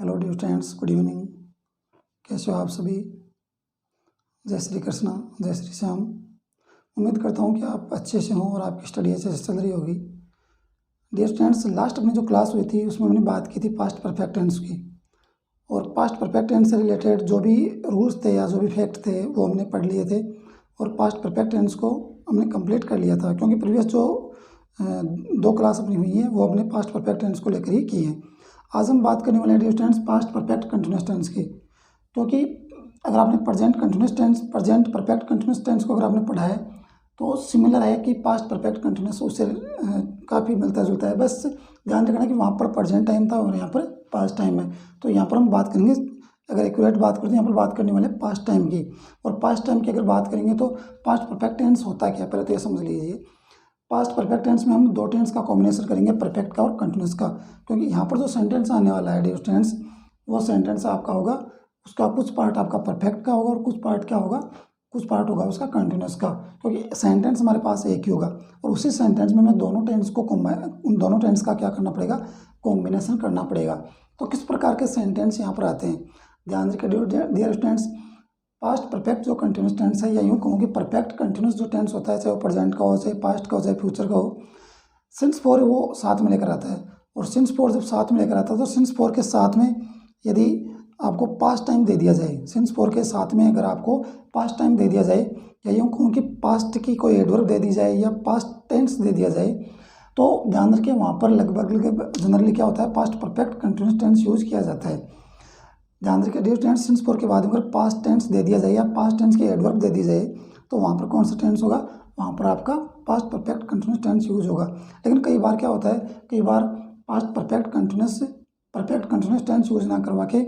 Hello dear students, good evening. कैसे हो आप सभी? जय श्री कृष्णा, जय श्री श्याम। उम्मीद करता हूँ कि आप अच्छे से हों और आपकी स्टडी अच्छे से चल रही होगी। डियर स्टूडेंट्स, लास्ट अपनी जो क्लास हुई थी उसमें हमने बात की थी पास्ट परफेक्ट टेंस की, और पास्ट परफेक्ट टेंस से रिलेटेड जो भी रूल्स थे या जो भी फैक्ट थे वो हमने पढ़ लिए थे, और पास्ट परफेक्ट टेंस को हमने कंप्लीट कर लिया था, क्योंकि प्रीवियस जो 2 क्लास अपनी हुई है वो हमने पास्ट परफेक्ट टेंस को लेकर ही की है। आज हम बात करने वाले हैं dear students past perfect continuous tense की, क्योंकि अगर आपने present continuous tense, present perfect continuous tense को अगर आपने पढ़ा है तो सिमिलर है कि पास्ट परफेक्ट कंटिन्यूअस, उससे काफ़ी मिलता जुलता है। बस ध्यान रखना कि वहाँ पर प्रेजेंट टाइम था और यहाँ पर पास्ट टाइम है। तो यहाँ पर हम बात करेंगे, अगर एक्यूरेट बात करते हैं यहाँ पर बात करने वाले पास्ट टाइम की, और पास्ट टाइम की अगर बात करेंगे तो पास्ट परफेक्ट टेंस होता क्या है पहले तो ये समझ लीजिए। पास्ट परफेक्ट टेंस में हम 2 टेंस का कॉम्बिनेशन करेंगे, परफेक्ट का और कंटिन्यूस का, क्योंकि यहाँ पर जो सेंटेंस आने वाला है डियर स्टूडेंट्स, वो सेंटेंस आपका होगा, उसका कुछ पार्ट आपका परफेक्ट का होगा और कुछ पार्ट क्या होगा, कुछ पार्ट होगा उसका कंटिन्यूस का, क्योंकि सेंटेंस हमारे पास एक ही होगा, और उसी सेंटेंस में हमें दोनों टेंस को उन दोनों टेंस का क्या करना पड़ेगा, कॉम्बिनेशन करना पड़ेगा। तो किस प्रकार के सेंटेंस यहाँ पर आते हैं, ध्यान रखिए डियर स्टूडेंट्स। पास्ट परफेक्ट जो कंटिन्यूस टेंस है, या यूँ कहूँ कि परफेक्ट कंटिन्यूस जो टेंस होता है, चाहे वो प्रेजेंट का हो, चाहे पास्ट का हो, चाहे फ्यूचर का हो, सिंस फोर वो साथ में लेकर आता है, और सिंस फोर जब साथ में लेकर आता है तो सिंस फोर के साथ में यदि आपको पास्ट टाइम दे दिया जाए, सिंस फोर के साथ में अगर आपको पास्ट टाइम दे दिया जाए, या यूँ कहूँ कि पास्ट की कोई एडवर्ब दे दी जाए या पास्ट टेंस दे दिया जाए, तो ध्यान रखिए वहाँ पर लगभग जनरली क्या होता है, past perfect continuous tense use किया जाता है। ध्यान रखिए डियर स्टूडेंट्स, सिंस फोर के बाद अगर पास्ट टेंस दे दिया जाए या पास्ट टेंस की एडवर्ब दे दी जाए, तो वहाँ पर कौन सा टेंस होगा, वहाँ पर आपका past perfect continuous tense use होगा। लेकिन कई बार क्या होता है, कई बार past perfect continuous tense use ना करवा के,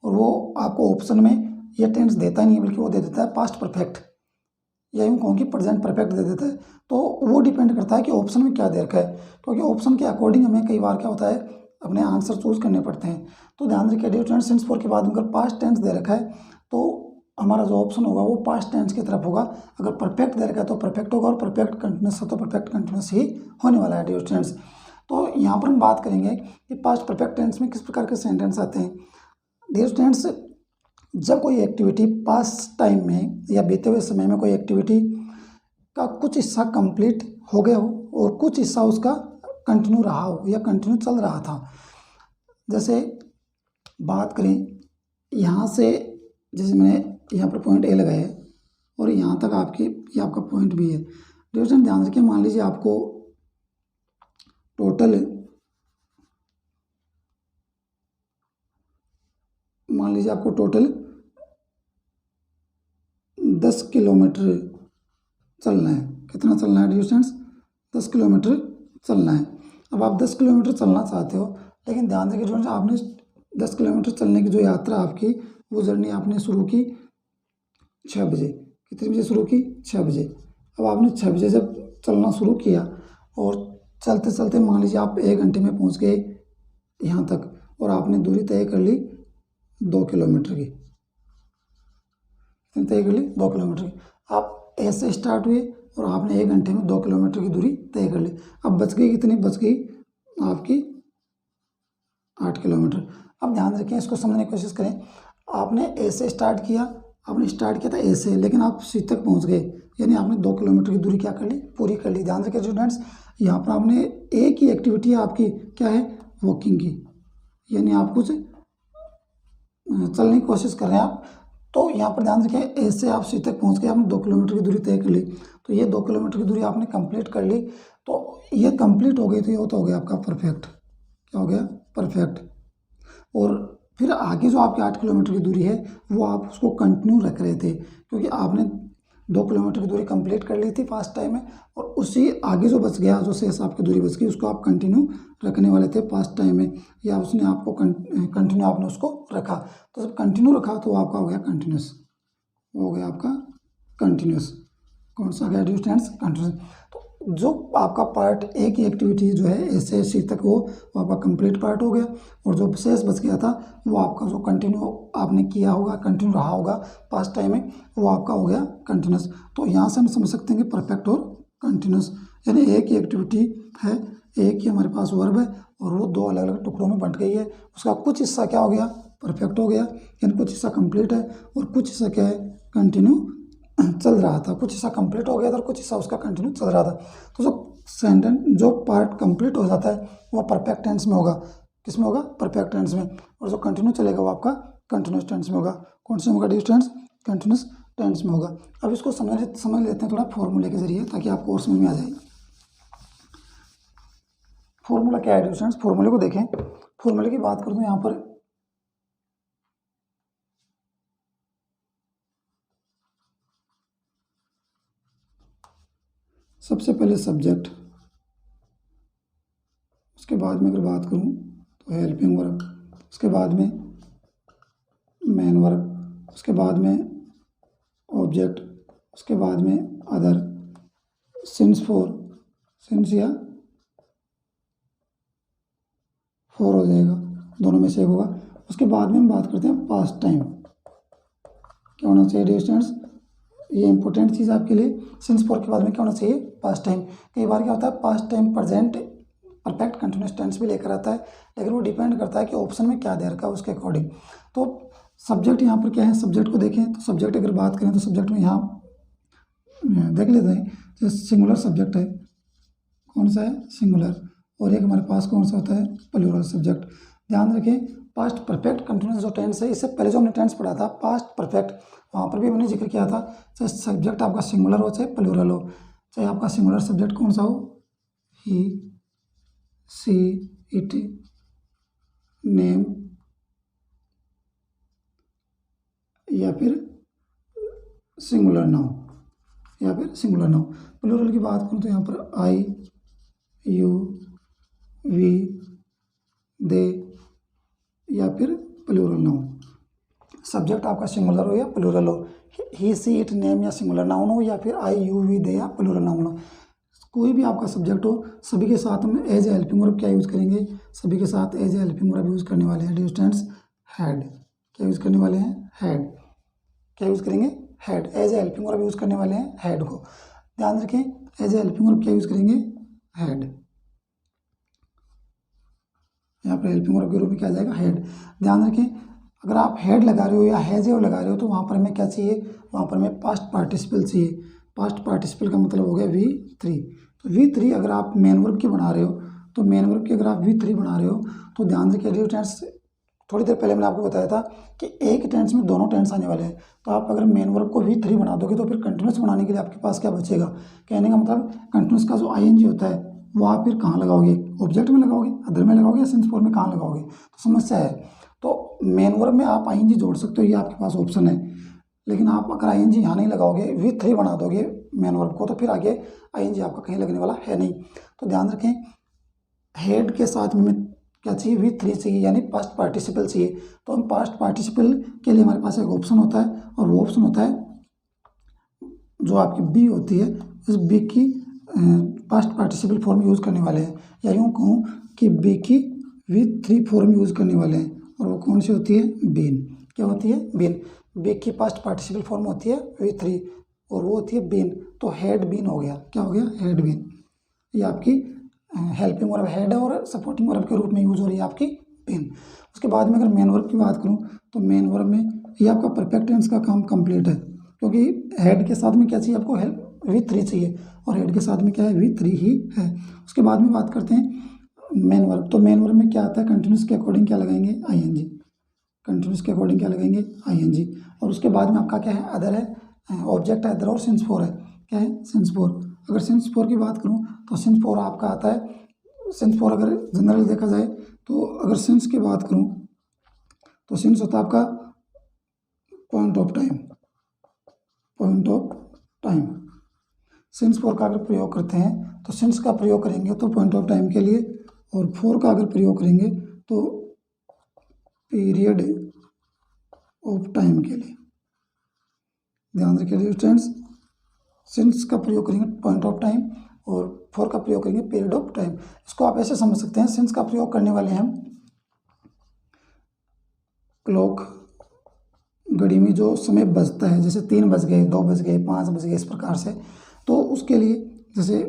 और वो आपको ऑप्शन में ये टेंस देता नहीं है, बल्कि वो दे देता है पास्ट परफेक्ट, या यूँ कहूँ कि प्रेजेंट परफेक्ट दे देता है। तो वो डिपेंड करता है कि ऑप्शन में क्या दे रखा है, क्योंकि ऑप्शन के अकॉर्डिंग हमें कई बार क्या होता है, अपने आंसर चूज करने पड़ते हैं। तो ध्यान रखिए डियर स्टूडेंट्स, सिंस फोर के बाद अगर पास्ट टेंस दे रखा है तो हमारा जो ऑप्शन होगा वो पास्ट टेंस की तरफ होगा। अगर परफेक्ट दे रखा है तो परफेक्ट होगा, और परफेक्ट कंटिन्यूस है तो परफेक्ट कंटिन्यूस ही होने वाला है डियर स्टूडेंट्स। तो यहाँ पर हम बात करेंगे कि पास्ट परफेक्ट टेंस में किस प्रकार के सेंटेंस आते हैं। डियर स्टूडेंट्स, जब कोई एक्टिविटी पास्ट टाइम में या बीते हुए समय में कोई एक्टिविटी का कुछ हिस्सा कंप्लीट हो गया हो और कुछ हिस्सा उसका कंटिन्यू रहा हो या कंटिन्यू चल रहा था। जैसे बात करें यहाँ से, जैसे मैंने यहाँ पर पॉइंट ए लगाया है और यहाँ तक आपकी ये आपका पॉइंट भी है। डिवीजन ध्यान रखिए, मान लीजिए आपको टोटल 10 किलोमीटर चलना है। कितना चलना है डियर स्टूडेंट्स, 10 किलोमीटर चलना है। अब आप 10 किलोमीटर चलना चाहते हो, लेकिन ध्यान रखिए स्टूडेंट्स, आपने 10 किलोमीटर चलने की जो यात्रा आपकी, वो जर्नी आपने शुरू की 6 बजे। कितने बजे शुरू की, 6 बजे। अब आपने 6 बजे जब चलना शुरू किया और चलते चलते मान लीजिए आप 1 घंटे में पहुंच गए यहाँ तक, और आपने दूरी तय कर ली 2 किलोमीटर की, तय कर ली 2 किलोमीटर की। आप ऐसे स्टार्ट हुए और आपने 1 घंटे में 2 किलोमीटर की दूरी तय कर ली। अब बच गई कितनी, बच गई आपकी 8 किलोमीटर। अब ध्यान रखें, इसको समझने की कोशिश करें। आपने ऐसे स्टार्ट किया, आपने स्टार्ट किया था ऐसे, लेकिन आप सी तक पहुंच गए, यानी आपने 2 किलोमीटर की दूरी क्या कर ली, पूरी कर ली। ध्यान रखें स्टूडेंट्स, यहाँ पर आपने एक ही एक्टिविटी है आपकी, क्या है, वॉकिंग की, यानी आप कुछ चलने की कोशिश कर रहे हैं आप। तो यहाँ पर ध्यान रखें, ऐसे आप सी तक पहुँच गए, आपने 2 किलोमीटर की दूरी तय कर ली, तो ये 2 किलोमीटर की दूरी आपने कंप्लीट कर ली। तो ये कंप्लीट हो गई, तो ये तो हो गया आपका परफेक्ट। क्या हो गया, परफेक्ट। और फिर आगे जो आपकी 8 किलोमीटर की दूरी है वो आप उसको कंटिन्यू रख रहे थे, क्योंकि आपने 2 किलोमीटर की दूरी कंप्लीट कर ली थी फास्ट टाइम में, और उसी आगे जो बच गया, जो शेष आपकी दूरी बच गई, उसको आप कंटिन्यू रखने वाले थे फास्ट टाइम में, या उसने आपको कंटिन्यू आपने उसको रखा। तो जब कंटिन्यू रखा तो आपका हो गया कंटिन्यूस, हो गया आपका कंटिन्यूस। कौन सा गया डियर स्टूडेंट्स, कंटिन्यूस। तो जो आपका पार्ट ए की एक्टिविटी जो है ऐसे सी तक, वो आपका कंप्लीट पार्ट हो गया, और जो शेष बच गया था वो आपका जो कंटिन्यू आपने किया होगा, कंटिन्यू रहा होगा पास्ट टाइम में, वो आपका हो गया कंटिन्यूस। तो यहाँ से हम समझ सकते हैं कि परफेक्ट और कंटिन्यूस, यानी एक ही एक्टिविटी है, एक ही हमारे पास वर्ब है और वो दो अलग अलग टुकड़ों में बंट गई है। उसका कुछ हिस्सा क्या हो गया, परफेक्ट हो गया, यानी कुछ हिस्सा कंप्लीट है और कुछ हिस्सा क्या है, कंटिन्यू चल रहा था। कुछ हिस्सा कंप्लीट हो गया था और कुछ हिस्सा उसका कंटिन्यू चल रहा था। तो जो पार्ट कंप्लीट हो जाता है वो परफेक्ट टेंस में होगा। किस में होगा, परफेक्ट टेंस में। और जो कंटिन्यू चलेगा वो आपका कंटिन्यूस टेंस में होगा। कौन से में होगा, डिस्टेंस कंटिन्यूस टेंस में होगा। अब इसको समझ लेते हैं थोड़ा फॉर्मूले के जरिए, ताकि आपको और समझ में आ जाए। फॉर्मूला क्या है डिस्टेंस, फॉर्मूले को देखें। फॉर्मूले की बात करूँ तो यहाँ पर सबसे पहले सब्जेक्ट, उसके बाद में अगर बात करूँ तो हेल्पिंग वर्ब, उसके बाद में मेन वर्ब, उसके बाद में ऑब्जेक्ट, उसके बाद में अदर, सिंस फॉर, सिंस या फॉर हो जाएगा, दोनों में से एक होगा। उसके बाद में हम बात करते हैं पास्ट टाइम। क्या होना चाहिए डिस्टेंस, ये इंपॉर्टेंट चीज़ आपके लिए। सिंस फॉर के बाद में क्या होना चाहिए, पास्ट टाइम। कई बार क्या होता है, past time present perfect continuous tense भी लेकर आता है, लेकिन वो डिपेंड करता है कि ऑप्शन में क्या दे रखा है उसके अकॉर्डिंग। तो सब्जेक्ट यहाँ पर क्या है, सब्जेक्ट को देखें तो सब्जेक्ट अगर बात करें तो सब्जेक्ट में यहाँ देख लेते हैं, जैसे सिंगुलर सब्जेक्ट है, कौन सा है, सिंगुलर। और एक हमारे पास कौन सा होता है, प्लूरल सब्जेक्ट। ध्यान रखें, पास्ट परफेक्ट कंटिन्यूस जो टेंस है, इससे पहले जो हमने टेंस पढ़ा था पास्ट परफेक्ट, वहाँ पर भी हमने जिक्र किया था, चाहे सब्जेक्ट आपका सिंगुलर हो चाहे प्लूरल हो, चाहे आपका सिंगुलर सब्जेक्ट कौन सा हो, ही, सी, इट, नेम, या फिर सिंगुलर नाउन, या फिर सिंगुलर नाउन। प्लूरल की बात करूँ तो यहाँ पर आई, यू, वी, दे, या फिर प्लूरल नाउन। सब्जेक्ट आपका सिंगुलर हो या प्लूरल हो, ही, सी, इट, नेम या सिंगुलर नाउन हो, या फिर आई, यू, वी, दे या प्लूरल नाउन हो, कोई भी आपका सब्जेक्ट हो, सभी के साथ हम एज ए हेल्पिंग वर्ब क्या यूज़ करेंगे, सभी के साथ as a helping verb use करने वाले हैं डिस्टेंस हैड। क्या यूज़ करने वाले हैं, हैड। क्या यूज़ करेंगे, had. As a helping verb use करने वाले हैं हैड को। ध्यान रखें, एज ए हेल्पिंग वर्ब क्या यूज़ करेंगे, हैड। यहाँ पर हेल्पिंग वर्ब के रूप में क्या आ जाएगा, हैड। ध्यान रखें, अगर आप हैड लगा रहे हो या हैज ए लगा रहे हो तो वहाँ पर हमें क्या चाहिए, वहाँ पर हमें पास्ट पार्टिसिपल चाहिए। पास्ट पार्टिसिपल का मतलब हो गया V3। तो V3 अगर आप मेन वर्ब की बना रहे हो, तो मेन वर्ब की अगर आप V3 बना रहे हो तो ध्यान रखिए, ड्यू टेंस थोड़ी देर पहले मैंने आपको बताया था कि एक टेंस में दोनों टेंस आने वाले हैं। तो आप अगर मेन वर्ब को V3 बना दोगे तो फिर कंटिन्यूस बनाने के लिए आपके पास क्या बचेगा, कहने का मतलब कंटिन्यूस का जो ING होता है वो आप फिर कहाँ लगाओगे, ऑब्जेक्ट में लगाओगे, अदर में लगाओगे, या सिंस फॉर में कहाँ लगाओगे, तो समस्या है। तो मेन वर्ब में आप ING जोड़ सकते हो, ये आपके पास ऑप्शन है। लेकिन आप अगर ING यहाँ नहीं लगाओगे, V3 बना दोगे मेन वर्ब को, तो फिर आगे ING आपका कहीं लगने वाला है नहीं। तो ध्यान रखें, हेड के साथ में क्या चाहिए, V3 चाहिए, यानी पास्ट पार्टिसिपल चाहिए। तो हम पास्ट पार्टिसिपल के लिए हमारे पास एक ऑप्शन होता है, और वो ऑप्शन होता है जो आपकी बी होती है, इस बी की पास्ट पार्टिसिपल फॉर्म यूज़ करने वाले हैं, या यूँ कहूँ कि बी की V3 फॉर्म यूज़ करने वाले हैं। और वो कौन सी होती है, बीन। क्या होती है, बीन। बी की पास्ट पार्टिसिपल फॉर्म होती है V3 और वो होती है बीन। तो हेड बीन हो गया, क्या हो गया, हेड बीन। ये आपकी हेल्पिंग वर्ब हेड है और सपोर्टिंग वर्ब के रूप में यूज़ हो रही है आपकी बीन। उसके बाद में अगर मेन वर्ब की बात करूँ तो मेन वर्ब में ये आपका परफेक्ट टेंस का काम कंप्लीट है, क्योंकि हेड के साथ में क्या चाहिए आपको, हेल्प V3 चाहिए, और हेड के साथ में क्या है, V3 ही है। उसके बाद में बात करते हैं मेन वर्ब। तो मेन वर्ब में क्या आता है, कंटिन्यूस के अकॉर्डिंग क्या लगाएंगे, ING। कंटिन्यूस के अकॉर्डिंग क्या लगाएंगे, ING। और उसके बाद में आपका क्या है, अदर है, ऑब्जेक्ट है अदर, और सिंस फॉर है, क्या है, सिंस फॉर। अगर सिंस फॉर की बात करूँ तो सिंस फॉर आपका आता है, सिंस फॉर अगर जनरल देखा जाए तो अगर सिंस की बात करूँ तो सिंस होता है आपका point of time, point of time. Since for का अगर प्रयोग करते हैं तो सिंस का प्रयोग करेंगे तो पॉइंट ऑफ टाइम के लिए, और फॉर का अगर प्रयोग करेंगे तो पीरियड ऑफ टाइम के लिए। ध्यान रखिए स्टूडेंट्स, सिंस का प्रयोग करेंगे पॉइंट ऑफ टाइम और फॉर का प्रयोग करेंगे पीरियड ऑफ टाइम। इसको आप ऐसे समझ सकते हैं, सिंस का प्रयोग करने वाले हैं क्लॉक, घड़ी में जो समय बजता है, जैसे 3 बज गए, 2 बज गए, 5 बज गए, इस प्रकार से। तो उसके लिए जैसे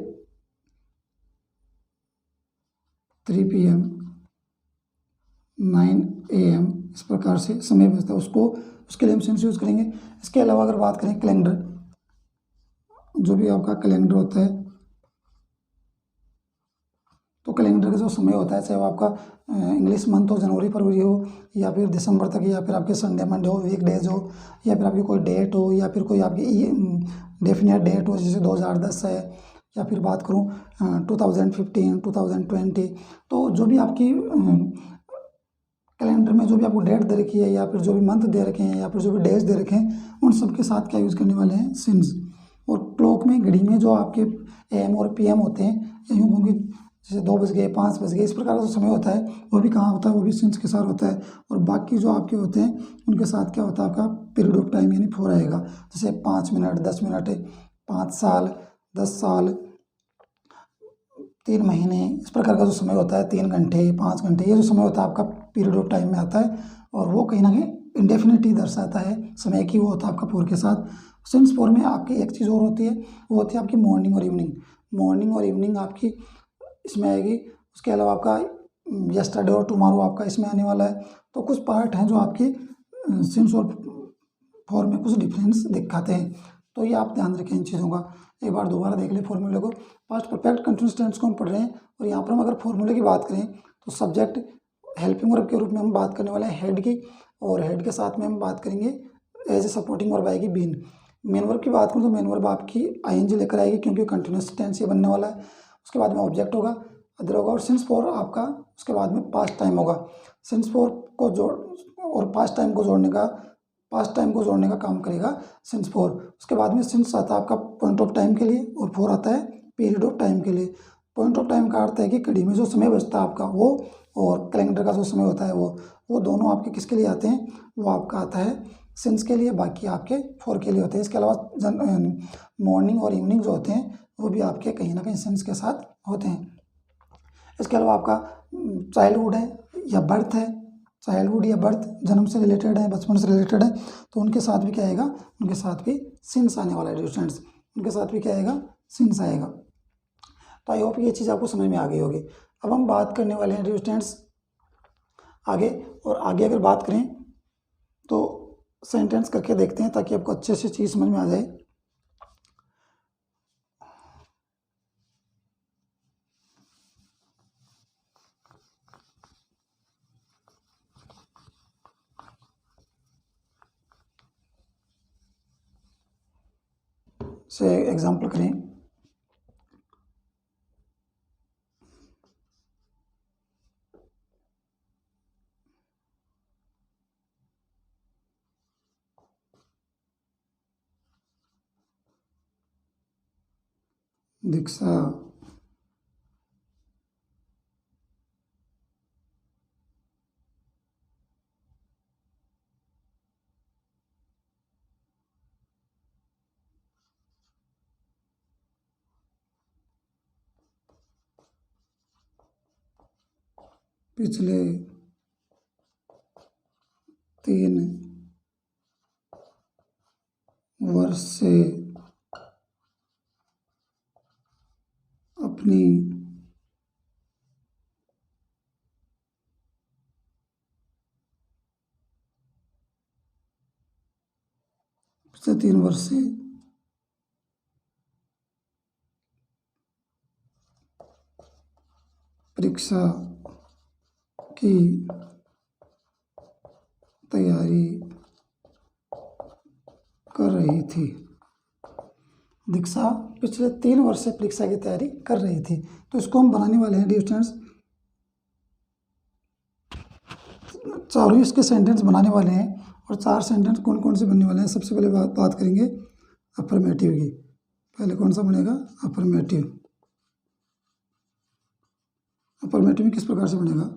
3 PM 9 AM इस प्रकार से समय बचता है उसको, उसके लिए हम सिंस यूज़ करेंगे। इसके अलावा अगर बात करें कैलेंडर, जो भी आपका कैलेंडर होता है, तो कैलेंडर का जो समय होता है, चाहे वो आपका इंग्लिश मंथ हो, जनवरी फरवरी हो, या फिर दिसंबर तक, या फिर आपके संडे मंडे हो, वीक डेज हो, या फिर आपकी कोई डेट हो, या फिर कोई आपकी डेफिनेट डेट हो, जैसे 2010 है, या फिर बात करूँ 2015 2020, तो जो भी आपकी कैलेंडर में जो भी आपको डेट दे रखी है, या फिर जो भी मंथ दे रखे हैं, या फिर जो भी डेज दे रखे हैं, उन सब के साथ क्या यूज़ करने वाले हैं, सिंस। और क्लॉक में, घड़ी में जो आपके AM और PM होते हैं, या यूँ कहूँ कि जैसे 2 बज गए, 5 बज गए, इस प्रकार का जो समय होता है, वो भी कहाँ होता है, वो भी सिंस के साथ होता है। और बाकी जो आपके होते हैं उनके साथ क्या होता है, आपका पीरियड ऑफ टाइम यानी 4 आएगा। जैसे 5 मिनट, 10 मिनट, 5 साल, 10 साल, 3 महीने, इस प्रकार का जो समय होता है, 3 घंटे, 5 घंटे, ये जो समय होता है आपका पीरियड ऑफ टाइम में आता है। और वो कहीं ना कहीं इंडेफिनिटी दर्शाता है समय की, वो होता है आपका 4 के साथ। सिंस 4 में आपकी एक चीज़ और होती है, वो होती है आपकी मॉर्निंग और इवनिंग। मॉर्निंग और इवनिंग आपकी इसमें आएगी। उसके अलावा आपका यस्टरडे और टुमारो आपका इसमें आने वाला है। तो कुछ पार्ट हैं जो आपकी सिंस और 4 में कुछ डिफरेंस दिखाते हैं, तो ये आप ध्यान रखें इन चीज़ों का। एक बार दोबारा देख लें फॉर्मूले को। पास्ट परफेक्ट कंटिन्यूअस टेंस को हम पढ़ रहे हैं, और यहाँ पर हम अगर फॉर्मूले की बात करें, तो सब्जेक्ट हेल्पिंग वर्ब के रूप में हम बात करने वाले हैं हेड की, और हेड के साथ में हम बात करेंगे एज ए सपोर्टिंग वर्ब आएगी बीन। मेन वर्ब की बात करूँ तो मेन वर्ब आपकी ING लेकर आएगी, क्योंकि कंटिन्यूअस टेंस ये बनने वाला है। उसके बाद में ऑब्जेक्ट होगा, अदर होगा, और सिंस 4 आपका उसके बाद में पास्ट टाइम होगा। सिंस 4 को जोड़ और पास्ट टाइम को जोड़ने का काम करेगा सिंस 4। उसके बाद में सिंस आता है आपका पॉइंट ऑफ टाइम के लिए, और 4 आता है पीरियड ऑफ टाइम के लिए। पॉइंट ऑफ टाइम का अर्थ है कि घड़ी में जो समय बचता है आपका वो, और कैलेंडर का जो समय होता है वो दोनों आपके किसके लिए आते हैं, वो आपका आता है सिंस के लिए, बाकी आपके 4 के लिए होते हैं। इसके अलावा मॉर्निंग और इवनिंग जो होते हैं वो भी आपके कहीं ना कहीं सिंस के साथ होते हैं। इसके अलावा आपका चाइल्डहुड है या बर्थ है, चाइल्डहुड या बर्थ जन्म से रिलेटेड है, बचपन से रिलेटेड है, तो उनके साथ भी क्या आएगा, उनके साथ भी सिंस आने वाला है डियर स्टूडेंट्स, उनके साथ भी क्या आएगा, सिंस आएगा। तो आई होप ये चीज़ आपको समझ में आ गई होगी। अब हम बात करने वाले हैं डियर स्टूडेंट्स आगे, और आगे अगर बात करें तो सेंटेंस करके देखते हैं, ताकि आपको अच्छे से चीज़ समझ में आ जाए। से एग्जाम्पल करें, दीक्षा पिछले 3 वर्ष से अपनी पिछले 3 वर्ष से परीक्षा की तैयारी कर रही थी। दीक्षा पिछले 3 वर्ष से परीक्षा की तैयारी कर रही थी। तो इसको हम बनाने वाले हैं डियर स्टूडेंट्स, चारों इसके सेंटेंस बनाने वाले हैं। और 4 सेंटेंस कौन कौन से बनने वाले हैं, सबसे पहले बात करेंगे अफर्मेटिव की। पहले कौन सा बनेगा, अफर्मेटिव। अफर्मेटिव किस प्रकार से बनेगा,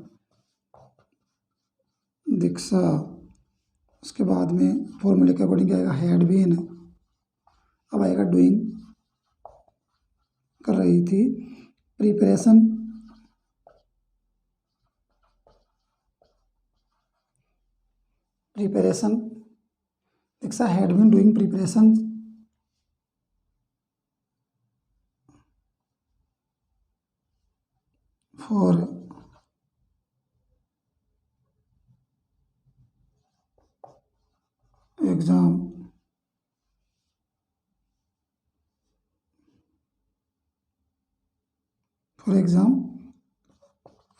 दीक्षा, उसके बाद में फॉर्मूले के अकॉर्डिंग क्या आएगा, हैड बीन, अब आएगा डूइंग, कर रही थी, preparation, Diksha had been doing preparation for exam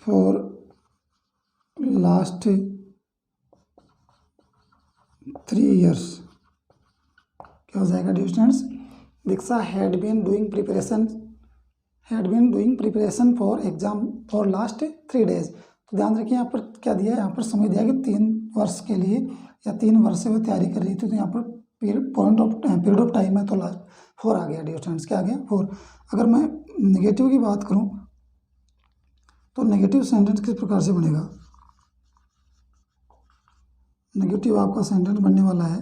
for last 3 years। क्या हो जाएगा dear students? Diksha had been doing preparation for exam for last 3 days। तो ध्यान रखिए, यहाँ पर क्या दिया है, यहाँ पर समय दिया है कि 3 वर्ष के लिए या 3 वर्ष से वो तैयारी कर रही थी। तो यहाँ पर पीरियड ऑफ टाइम है, तो लास्ट 4 आ गया डियर स्टूडेंट्स। क्या आ गया? 4। अगर मैं नेगेटिव की बात करूँ तो नेगेटिव सेंटेंस किस प्रकार से बनेगा? नेगेटिव आपका सेंटेंस बनने वाला है,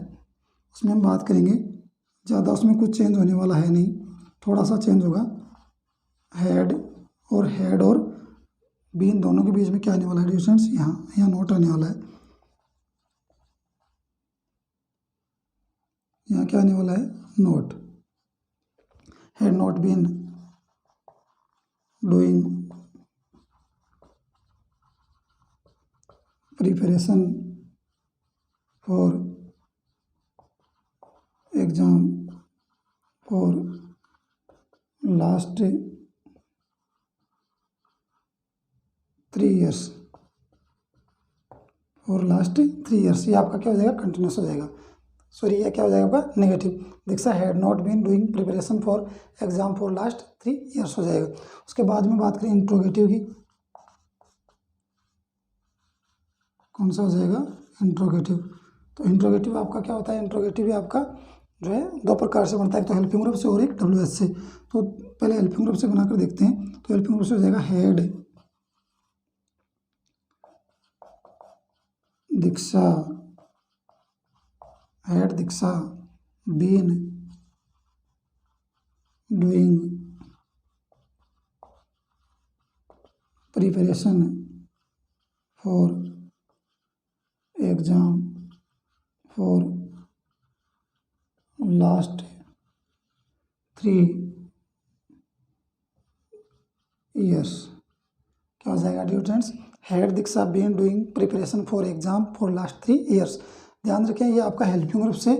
उसमें हम बात करेंगे, ज़्यादा उसमें कुछ चेंज होने वाला है नहीं, थोड़ा सा चेंज होगा। हैड और बीन दोनों के बीच में क्या आने वाला है डिस्टेंस? यहाँ नोट आने वाला है। यहाँ क्या आने वाला है? Not. Had not been doing preparation for exam for last 3 years। और लास्ट 3 years, ये आपका क्या हो जाएगा? कंटिन्यूस हो जाएगा। सॉरी, ये क्या हो जाएगा आपका? Negative. Diksha had not been doing preparation for exam for last 3 years हो जाएगा। उसके बाद में बात करें इंट्रोगेटिव की, कौन सा हो जाएगा? इंट्रोगेटिव। तो इंट्रोगेटिव आपका क्या होता है? इंट्रोगेटिव आपका जो है 2 प्रकार से बनता है, एक तो हेल्पिंग वर्ब से और एक WH से। तो पहले हेल्पिंग वर्ब से बनाकर देखते हैं। तो हेल्पिंग वर्ब से हो जाएगा had Diksha been doing preparation for exam for last 3 years। क्या हो जाएगा dear students? Had Diksha been doing preparation for exam for last 3 years। ध्यान रखें, ये आपका हेल्पिंग वर्ब से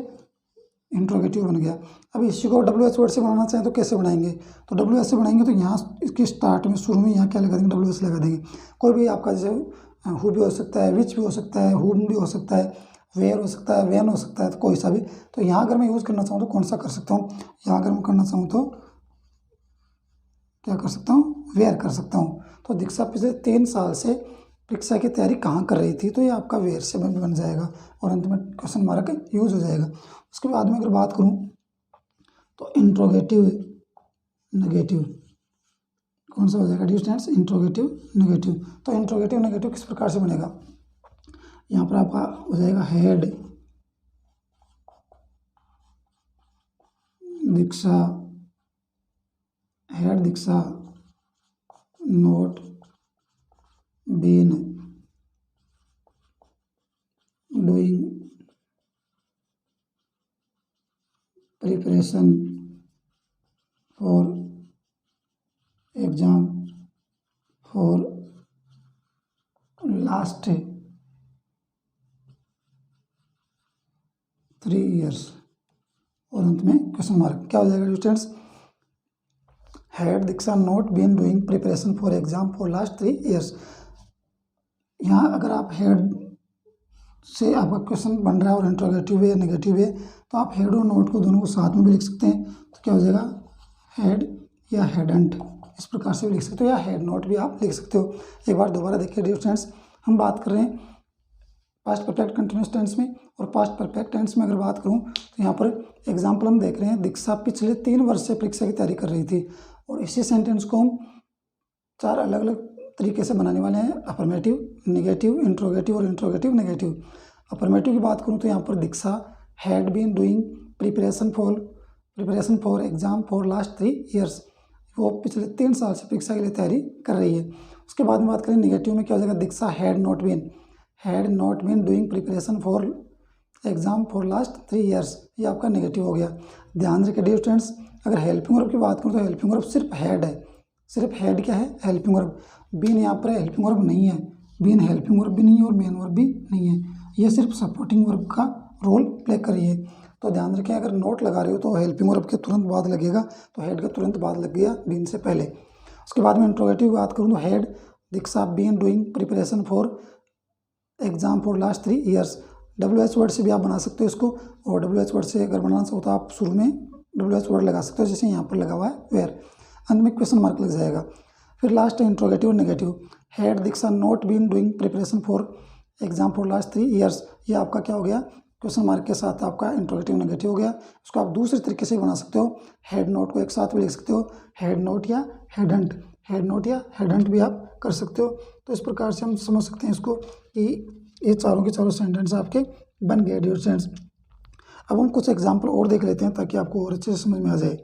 इंट्रोगेटिव बन गया। अब इसी को WH वर्ड से बनाना चाहें तो कैसे बनाएंगे? तो WH से बनाएंगे तो यहाँ इसके स्टार्ट में, शुरू में यहाँ क्या लगा देंगे? WH लगा देंगे। कोई भी आपका जैसे हु भी हो सकता है, विच भी हो सकता है, हुम भी हो सकता है, वेयर हो सकता है, वेन हो सकता है, तो कोई सा भी। तो यहाँ अगर मैं यूज़ करना चाहूँ तो कौन सा कर सकता हूँ? यहाँ अगर मैं करना चाहूँ तो क्या कर सकता हूँ? वेयर कर सकता हूँ। तो दीक्षा पिछले 3 साल से परीक्षा की तैयारी कहाँ कर रही थी? तो ये आपका वेयर से बन जाएगा और अंत में क्वेश्चन मार्क यूज हो जाएगा। उसके बाद में अगर बात करूँ तो इंट्रोगेटिव नेगेटिव कौन सा हो जाएगा डियर स्टूडेंट्स? Interrogative negative. तो इंट्रोगेटिव नेगेटिव किस प्रकार से बनेगा? यहाँ पर आपका हो जाएगा had Diksha not been doing preparation for exam for last 3 years। और अंत में क्वेश्चन मार्क। क्या हो जाएगा students? Had Diksha not been doing preparation for exam for last 3 years। यहाँ अगर आप हैड से आपका क्वेश्चन बन रहा है और इंट्रोगेटिव है, नेगेटिव है, तो आप हैड और नोट को दोनों को साथ में भी लिख सकते हैं। तो क्या हो जाएगा? हैड या हैडंट, इस प्रकार से भी लिख सकते हो, या हैड नॉट भी आप लिख सकते हो। एक बार दोबारा देखिए डियर स्टूडेंट्स, हम बात कर रहे हैं पास्ट परफेक्ट कंटिन्यूअस टेंस में। और पास्ट परफेक्ट टेंस में अगर बात करूं तो यहाँ पर एग्जाम्पल हम देख रहे हैं, दीक्षा पिछले 3 वर्ष से परीक्षा की तैयारी कर रही थी। और इसी सेंटेंस को हम 4 अलग अलग तरीके से बनाने वाले हैं, अफर्मेटिव, नेगेटिव, इंट्रोगेटिव और इंट्रोगेटिव नेगेटिव। अफर्मेटिव की बात करूँ तो यहाँ पर Diksha had been doing preparation for exam for last 3 years। वो पिछले 3 साल से परीक्षा के लिए तैयारी कर रही है। उसके बाद में बात करें नेगेटिव में, क्या हो जाएगा? Diksha had not been doing preparation for exam for last 3 years। ये आपका नेगेटिव हो गया। ध्यान रखिए डियर स्टूडेंट्स, अगर हेल्पिंग वर्ब की बात करूँ तो हेल्पिंग वर्ब सिर्फ हैड है। सिर्फ हेड क्या है? Helping verb. बीन यहाँ पर हेल्पिंग वर्ब नहीं है, बीन हेल्पिंग वर्ब भी नहीं है और मेन वर्ब भी नहीं है। ये सिर्फ सपोर्टिंग वर्ब का रोल प्ले कर रही है। तो ध्यान रखें, अगर नोट लगा रहे हो तो हेल्पिंग वर्ब के तुरंत बाद लगेगा, तो हेड के तुरंत बाद लग गया बीन से पहले। उसके बाद में इंट्रोगेटिव की बात करूँ तो had Diksha been doing preparation for exam for last 3 years. WH word से भी आप बना सकते हो इसको, और WH वर्ड से अगर बनाना चाहो तो आप शुरू में WH वर्ड लगा सकते हो, जैसे यहाँ पर लगा हुआ है वेयर, अंत में क्वेश्चन मार्क लग जाएगा। फिर लास्ट है इंट्रोगेटिव और negative. Had Diksha not been doing preparation for exam for last 3 years, ये आपका क्या हो गया, क्वेश्चन मार्क के साथ आपका इंट्रोगेटिव नेगेटिव हो गया। उसको आप दूसरे तरीके से बना सकते हो, हेड नोट को एक साथ भी लिख सकते हो, हेड नोट या हेडंट, हेड नोट या हेडंट भी आप कर सकते हो। तो इस प्रकार से हम समझ सकते हैं इसको कि ये चारों के चारों सेंटेंस आपके बन गए डियर स्टूडेंट्स। अब हम कुछ एग्जाम्पल और देख लेते हैं ताकि आपको और अच्छे से समझ में आ जाए।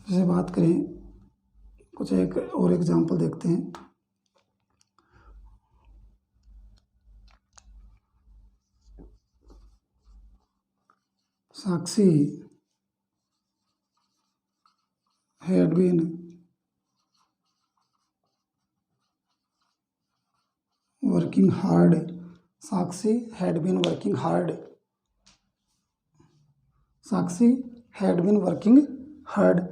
जैसे बात करें, कुछ एक और एग्जाम्पल देखते हैं। Sakshi had been working hard, Sakshi had been working hard, Sakshi had been working hard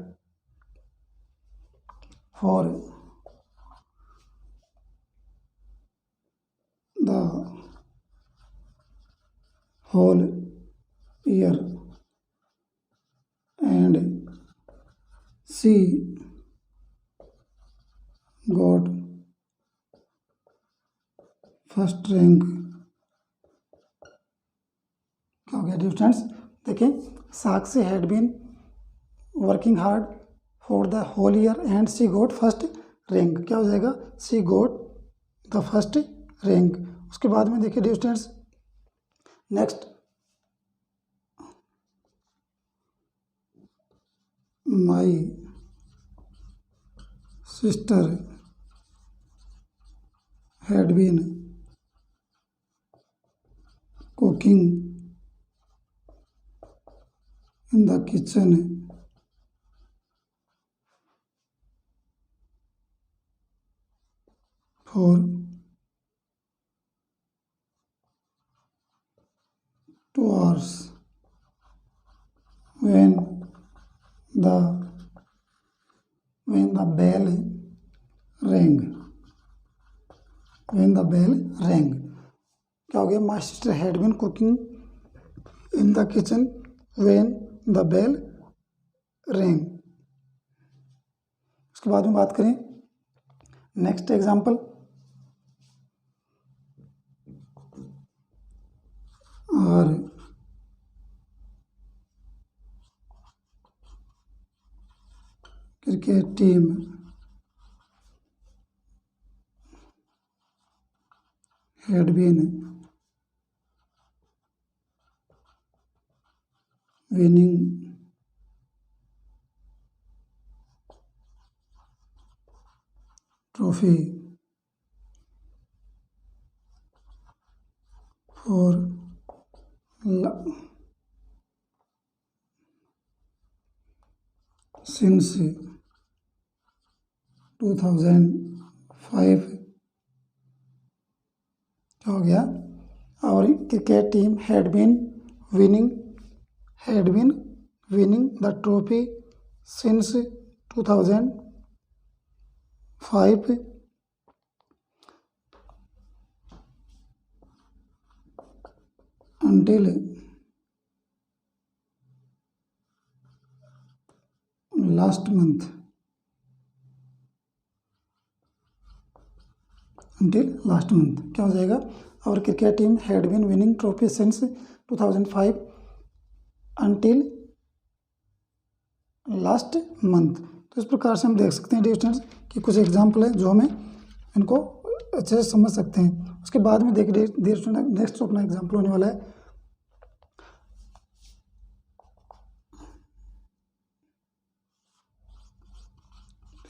for the whole year and she got first rank। क्या हो गया डियर स्टूडेंट्स, देखिए Sakshi had been working hard for the whole year and she got first rank, क्या हो जाएगा, she got the first rank. उसके बाद में देखिए dear students next, my sister had been cooking in the kitchen for 2 hours when the bell rang, when the bell rang। क्या हो गया, my sister had been cooking in the kitchen when the bell rang. उसके बाद में बात करें next example, our cricket team had been winning trophy for since 2005। क्या हो गया, our cricket team had been winning the trophy since 2005 until last month, क्या हो जाएगा, our cricket team had been winning trophy since 2005 until last month. तो इस प्रकार से हम देख सकते हैं डियर स्टूडेंट्स कि कुछ एग्जाम्पल है जो हमें इनको अच्छे से समझ सकते हैं। उसके बाद में देखिए डियर स्टूडेंट नेक्स्ट अपना एग्जाम्पल होने वाला है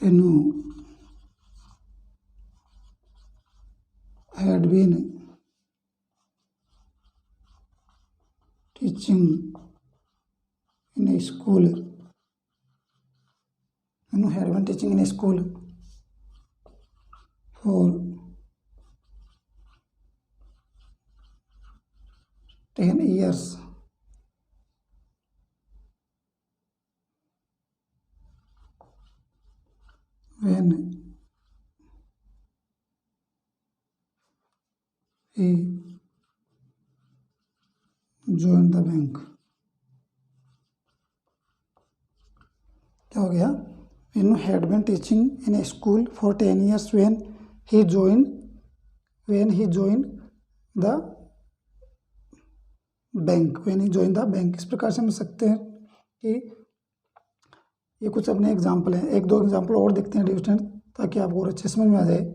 Renu had been teaching in a school. Reenu had been teaching in a school for 10 years. When he joined the bank. क्या हो गया? Reenu had been teaching in a school for 10 years when he joined the bank. When he joined the bank. इस प्रकार से समझ सकते हैं कि ये कुछ अपने एग्जाम्पल हैं. एक दो एग्जाम्पल और देखते हैं डिस्टेंस, ताकि आपको और अच्छे समझ में आ जाए.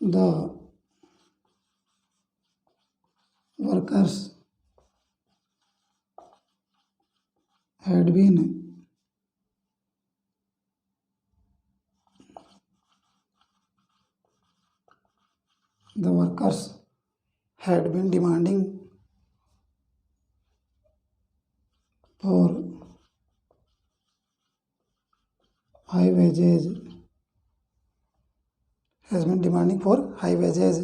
The workers had been demanding for high wages. Has been demanding for high wages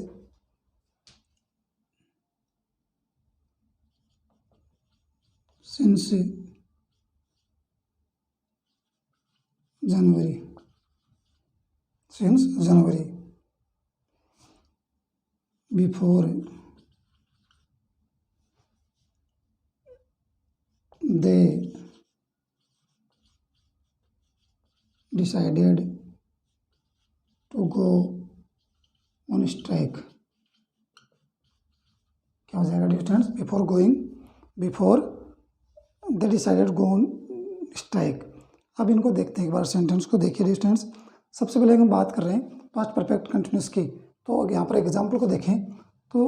since January. Before they decided to go on strike. क्या हो जाएगा distance? Before they decided go on strike. अब इनको देखते हैं एक बार, सेंटेंस को देखिए डिस्टेंस. सबसे पहले हम बात कर रहे हैं पास्ट परफेक्ट कंटिन्यूस की. तो यहाँ पर एग्जाम्पल को देखें तो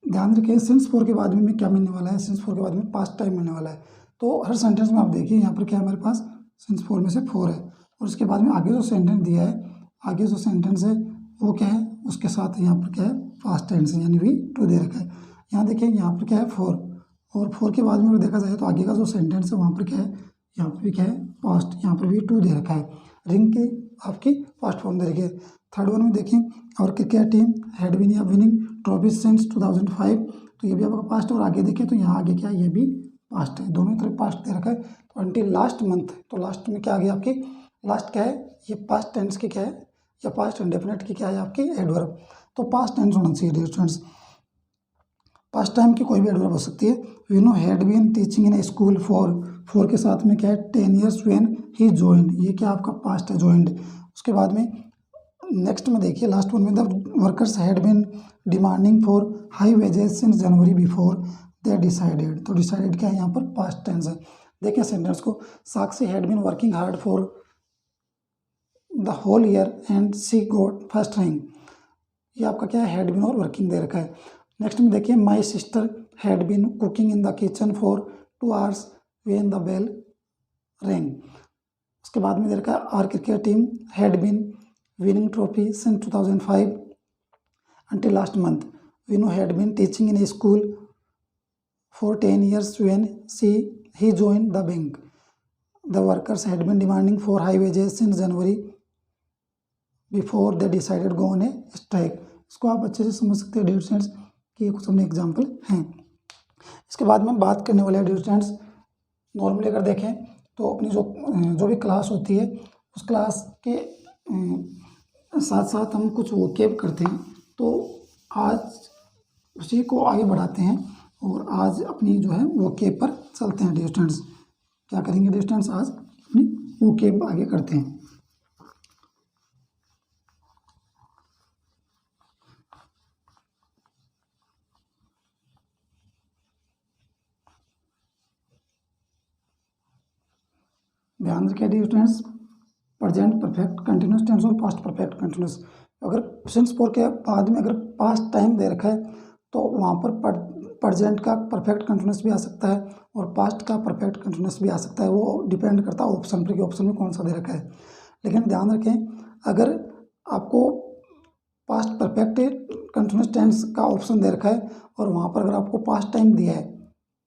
ध्यान रखें, सिंस फोर के बाद में क्या मिलने वाला है? सिंस फोर के बाद में पास्ट टाइम मिलने वाला है. तो हर सेंटेंस में आप देखिए यहाँ पर क्या है हमारे पास, सिंस फोर में से फोर है, और उसके बाद में आगे जो सेंटेंस दिया है, आगे जो सेंटेंस है वो क्या है, उसके साथ यहाँ पर क्या है, पास्ट टेंस है, यानी वी टू दे रखा है. यहाँ देखिए यहाँ पर क्या है, फोर, और फोर के बाद में अगर देखा जाए तो आगे का जो सेंटेंस है वहाँ पर क्या है, यहाँ पर भी क्या है, पास्ट, यहाँ पर भी टू दे रखा है. रिंग की आपकी पास्ट फॉर्म दे रखी है. थर्ड वन में देखें, और क्रिकेट टीम हैड बीन या विनिंग ट्रॉफी सिंस 2005. तो ये भी आपका पास्ट, और आगे देखें तो यहाँ आगे क्या है, ये भी पास्ट है, दोनों तरफ पास्ट दे रखा है. तो अंटिल लास्ट मंथ, तो लास्ट में क्या आ गया आपकी, लास्ट क्या है, ये पास्ट टेंस की क्या है, या पास्ट इंडेफिनिट की क्या है आपकी, एडवर्ब. तो पास्ट टेंस होना चाहिए डियर स्टूडेंट्स. पास्ट टाइम की कोई भी एडवर्ब हो सकती है. Veenu had been teaching in a school for के साथ में क्या है, 10 years व्हेन ही ज्वाइंड, ये क्या आपका पास्ट है, ज्वाइंड. उसके बाद में नेक्स्ट में देखिए लास्ट वन में, the workers had been demanding for high wages since January before they decided. तो डिसाइडेड क्या है, यहाँ पर पास्ट टेंस है. देखिए सेंटेंस को, Sakshi had been working hard for the whole year and she got first rank. ये आपका क्या है, हैड बीन और वर्किंग दे रखा है. नेक्स्ट में देखिए, my sister had been cooking in the kitchen for 2 hours when the bell rang. उसके बाद में दे रखा है, our cricket team had been winning trophy since 2005 until last month. Vinu had been teaching in a school for 10 years when he joined the bank. The workers had been demanding for high wages since January before they decided go on a strike. इसको आप अच्छे से समझ सकते हैं dear students कि ये कुछ अपने एग्जाम्पल हैं. इसके बाद में बात करने वाले डियर स्टूडेंट्स, नॉर्मली अगर देखें तो अपनी जो भी क्लास होती है उस क्लास के साथ साथ हम कुछ वोकैब करते हैं. तो आज उसी को आगे बढ़ाते हैं और आज अपनी जो है वोकैब पर चलते हैं डियर स्टूडेंट्स. क्या करेंगे डियर स्टूडेंट्स, आज अपनी वोकैब आगे करते हैं. ध्यान रखिए dear students, present perfect continuous tense और पास्ट परफेक्ट कंटिन्यूस. अगर सिंस फोर के बाद में अगर पास्ट टाइम दे रखा है तो वहाँ पर प्रेजेंट का परफेक्ट कंटिन्यूस भी आ सकता है और पास्ट का परफेक्ट कंटिन्यूस भी आ सकता है। वो डिपेंड करता है ऑप्शन पर कि ऑप्शन में कौन सा दे रखा है। लेकिन ध्यान रखें, अगर आपको पास्ट परफेक्ट कंटिन्यूस टेंस का ऑप्शन दे रखा है और वहाँ पर अगर आपको पास्ट टाइम दिया है,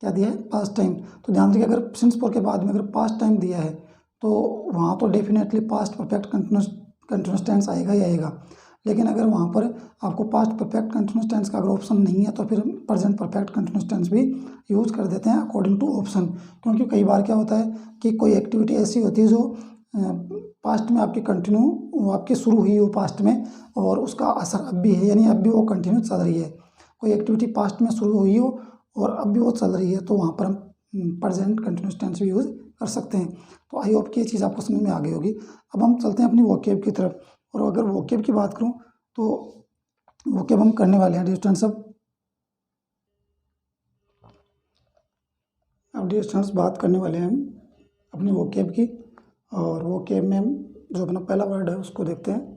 क्या दिया है? Past time. तो ध्यान रखिए, अगर सिंस फोर के बाद में अगर पास्ट टाइम दिया है तो वहाँ तो definitely past perfect continuous tense आएगा ही आएगा। लेकिन अगर वहाँ पर आपको पास्ट परफेक्ट कंटिन्यूस टेंस का अगर ऑप्शन नहीं है तो फिर प्रेजेंट परफेक्ट कंटिन्यूस टेंस भी यूज़ कर देते हैं अकॉर्डिंग टू ऑप्शन। क्योंकि कई बार क्या होता है कि कोई एक्टिविटी ऐसी होती है जो पास्ट में आपकी कंटिन्यू आपकी शुरू हुई हो पास्ट में और उसका असर अब भी है, यानी अब भी वो कंटिन्यू चल रही है। कोई एक्टिविटी पास्ट में शुरू हुई हो और अब भी वो चल रही है तो वहाँ पर हम प्रेजेंट कंटिन्यूस टेंस भी यूज़ कर सकते हैं। तो आई होप कि ये चीज़ आपको समझ में आ गई होगी। अब हम चलते हैं अपनी वोकेब की तरफ, और अगर वोकेब की बात करूँ तो वोकेब हम करने वाले हैं डियर स्टूडेंट्स। अब डियर स्टूडेंट्स बात करने वाले हैं हम अपनी वोकेब की, और वोकेब में हम जो अपना पहला वर्ड है उसको देखते हैं।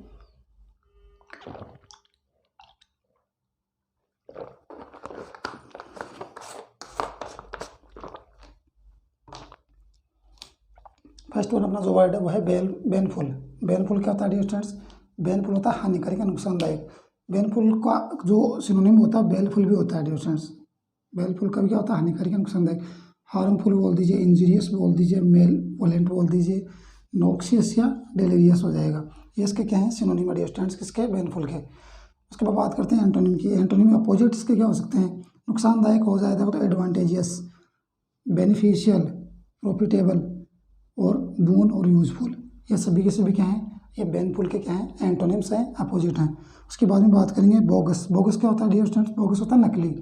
फर्स्ट वन अपना जो वर्ड है वो है बेनफुल। बेनफुल क्या होता है डियर स्टूडेंट्स? बेनफुल होता है हानिकारक या नुकसानदायक। बेनफुल का जो सिनोनिम होता है बेलफुल भी होता है डियर स्टूडेंट्स। बेलफुल का भी क्या होता है? हानिकारक या नुकसानदायक। हार्मफुल बोल दीजिए, इंजीरियस बोल दीजिए, मेलवोलेंट बोल दीजिए, नॉक्सियस या डेलेरियस हो जाएगा। ये इसके क्या है? सिनोनिम डियर स्टूडेंट्स, किसके? बेनफुल के। उसके बाद बात करते हैं एंटोनिम की। एंटोनिम अपोजिट इसके क्या हो सकते हैं? नुकसानदायक हो जाएगा तो एडवांटेजियस, बेनिफिशियल, प्रॉफिटेबल और बून और यूजफुल। ये सभी के सभी क्या हैं? ये बेनफुल के क्या हैं? एंटोनिम्स हैं, अपोजिट हैं। उसके बाद में बात करेंगे बोगस। बोगस क्या होता है डियर स्टूडेंट्स? बोगस होता है नकली,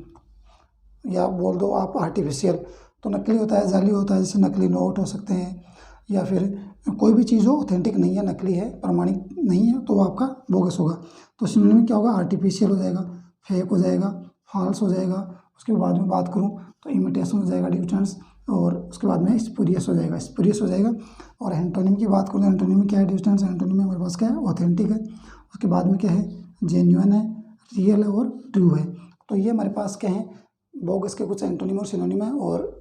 या बोल दो आप आर्टिफिशियल। तो नकली होता है, जाली होता है, जैसे नकली नोट हो सकते हैं, या फिर कोई भी चीज़ हो ऑथेंटिक नहीं है, नकली है, प्रमाणिक नहीं है, तो वो आपका बोगस होगा। तो सिनोनिम में क्या होगा? आर्टिफिशियल हो जाएगा, फेक हो जाएगा, फॉल्स हो जाएगा। उसके बाद में बात करूँ तो इमिटेशन हो जाएगा डियर स्टूडेंट्स, और उसके बाद में स्पूरियस हो जाएगा, स्पूरियस हो जाएगा। और एंटोनिम की बात करूँ तो एंटोनिम में क्या है डियर स्टूडेंट्स? एंटोनिम में हमारे पास क्या है? ऑथेंटिक है। उसके बाद में क्या है? जेन्युइन है, रियल है और ट्रू है। तो ये हमारे पास क्या है? बोगस के कुछ एंटोनिम और सिनोनिम है। और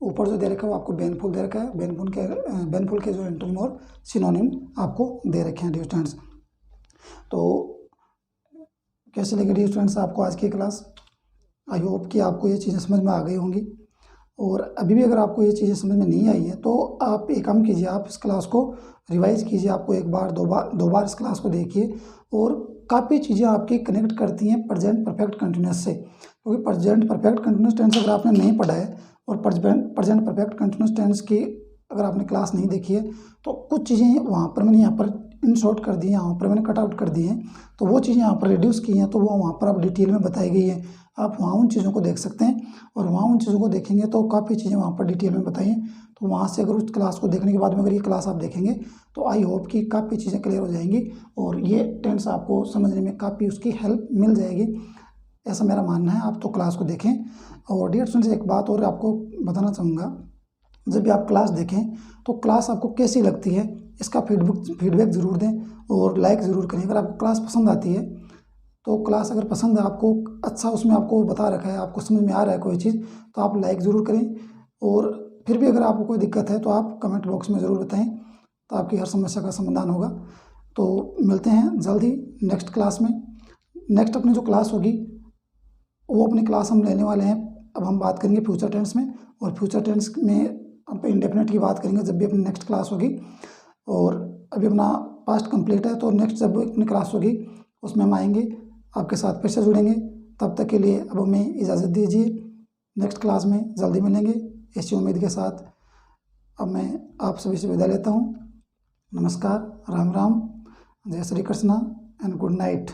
ऊपर जो दे रखा है वो आपको बेनफुल दे रखा है। बेनफुल के जो एंटोनिम और सिनोनिम आपको दे रखे हैं डियर स्टूडेंट्स। तो कैसे लगे डियर स्टूडेंट्स आपको आज की क्लास? आई होप कि आपको ये चीज़ें समझ में आ गई होंगी। और अभी भी अगर आपको ये चीज़ें समझ में नहीं आई है तो आप एक काम कीजिए, आप इस क्लास को रिवाइज कीजिए। आपको एक बार दो बार इस क्लास को देखिए, और काफ़ी चीज़ें आपकी कनेक्ट करती हैं प्रेजेंट परफेक्ट कंटिन्यूस से। क्योंकि प्रेजेंट परफेक्ट कंटिन्यूस टेंस अगर आपने नहीं पढ़ा है और प्रेजेंट परफेक्ट कंटिन्यूस टेंस की अगर आपने क्लास नहीं देखी है तो कुछ चीज़ें वहाँ पर मैंने यहाँ पर इन शॉर्ट कर दी हैं, यहाँ पर मैंने कट आउट कर दी हैं, तो वो चीज़ें यहाँ पर रिड्यूस की हैं, तो वो वहाँ पर आप डिटेल में बताई गई है। आप वहाँ उन चीज़ों को देख सकते हैं, और वहाँ उन चीज़ों को देखेंगे तो काफ़ी चीज़ें वहाँ पर डिटेल में बताई हैं। तो वहाँ से अगर उस क्लास को देखने के बाद में अगर ये क्लास आप देखेंगे तो आई होप कि काफ़ी चीज़ें क्लियर हो जाएंगी, और ये टेंस आपको समझने में काफ़ी उसकी हेल्प मिल जाएगी, ऐसा मेरा मानना है। आप तो क्लास को देखें। और डियर स्टूडेंट्स एक बात और आपको बताना चाहूँगा, जब भी आप क्लास देखें तो क्लास आपको कैसी लगती है इसका फीडबैक ज़रूर दें और लाइक ज़रूर करें। अगर आपको क्लास पसंद आती है तो क्लास अगर पसंद है आपको, अच्छा उसमें आपको बता रखा है, आपको समझ में आ रहा है कोई चीज़, तो आप लाइक ज़रूर करें। और फिर भी अगर आपको कोई दिक्कत है तो आप कमेंट बॉक्स में ज़रूर बताएं, तो आपकी हर समस्या का समाधान होगा। तो मिलते हैं जल्द ही नेक्स्ट क्लास में। नेक्स्ट अपनी जो क्लास होगी वो अपनी क्लास हम लेने वाले हैं, अब हम बात करेंगे फ्यूचर टेंस में, और फ्यूचर टेंस में हम इंडेफिनिट की बात करेंगे जब भी अपनी नेक्स्ट क्लास होगी। और अभी अपना पास्ट कंप्लीट है, तो नेक्स्ट जब अपनी क्लास होगी उसमें हम आएंगे, आपके साथ फिर से जुड़ेंगे। तब तक के लिए अब हमें इजाज़त दीजिए, नेक्स्ट क्लास में जल्दी मिलेंगे इसी उम्मीद के साथ। अब मैं आप सभी से विदा लेता हूँ। नमस्कार, राम राम, जय Shri Krishna and good night.